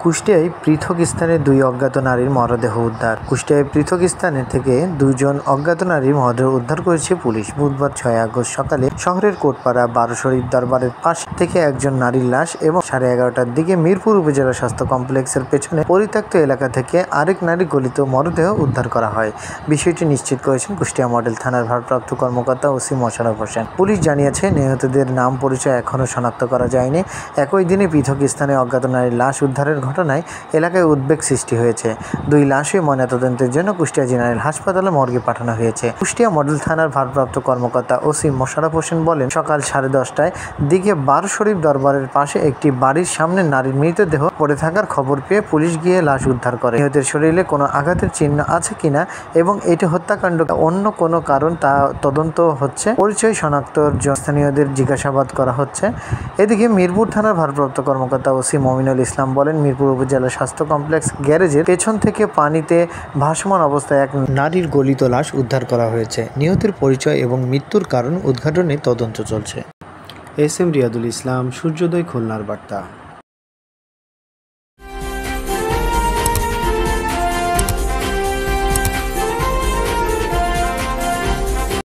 কুষ্টিয়ায় পৃথক স্থানে দুই অজ্ঞাত নারীর মরদেহ উদ্ধার। কুষ্টিয়ায় পৃথক স্থানে থেকে দুজন অজ্ঞাত নারীর মরদেহ উদ্ধার করেছে পুলিশ। বুধবার 6 আগস্ট সকালে শহরের কোটপাড়া বারো শরীফ দরবারের পাশ থেকে একজন নারীর লাশ এবং 11:30টার দিকে মিরপুর উপজেলা স্বাস্থ্য কমপ্লেক্সের পেছনে পরিত্যক্ত এলাকা থেকে আরেক নারী গলিত মরদেহ উদ্ধার করা হয়। বিষয়টি নিশ্চিত করেছেন কুষ্টিয়া মডেল থানার ভারপ্রাপ্ত কর্মকর্তা ওসি মোশাররফ হোসেন। পুলিশ জানিয়েছে, নিহতদের নাম পরিচয় এখনও শনাক্ত করা যায়নি। একই দিনে পৃথক স্থানে অজ্ঞাত নারীর লাশ উদ্ধারের ঘটনায় এলাকায় উদ্বেগ সৃষ্টি হয়েছে। দুই লাশই ময়নাতদন্তের জন্য কুষ্টিয়া জেনারেল হাসপাতালে মর্গে পাঠানো হয়েছে। কুষ্টিয়া মডেল থানার ভারপ্রাপ্ত কর্মকর্তা ওসি মোশাররফ হোসেন বলেন, সকাল 10:30টার দিকে বারো শরীফ দরবারের পাশে একটি বাড়ির সামনে নারীর মৃতদেহ পড়ে থাকার খবর পেয়ে পুলিশ গিয়ে লাশ উদ্ধার করে। নিহতের শরীরে কোনো আঘাতের চিহ্ন আছে কিনা এবং এটি হত্যাকাণ্ড অন্য কোনো কারণ তা তদন্ত হচ্ছে। পরিচয় শনাক্তর জন্য স্থানীয়দের জিজ্ঞাসাবাদ করা হচ্ছে। এদিকে মিরপুর থানার ভারপ্রাপ্ত কর্মকর্তা ওসি মমিনুল ইসলাম বলেন, মিরপুর উপজেলা স্বাস্থ্য কমপ্লেক্স গ্যারেজের পেছন থেকে পানিতে ভাসমান অবস্থায় এক নারীর গলিত লাশ উদ্ধার করা হয়েছে। নিহতের পরিচয় এবং মৃত্যুর কারণ উদ্ঘাটনে তদন্ত চলছে। এস এম রিয়াদুল ইসলাম, সূর্যোদয়, খুলনার বার্তা।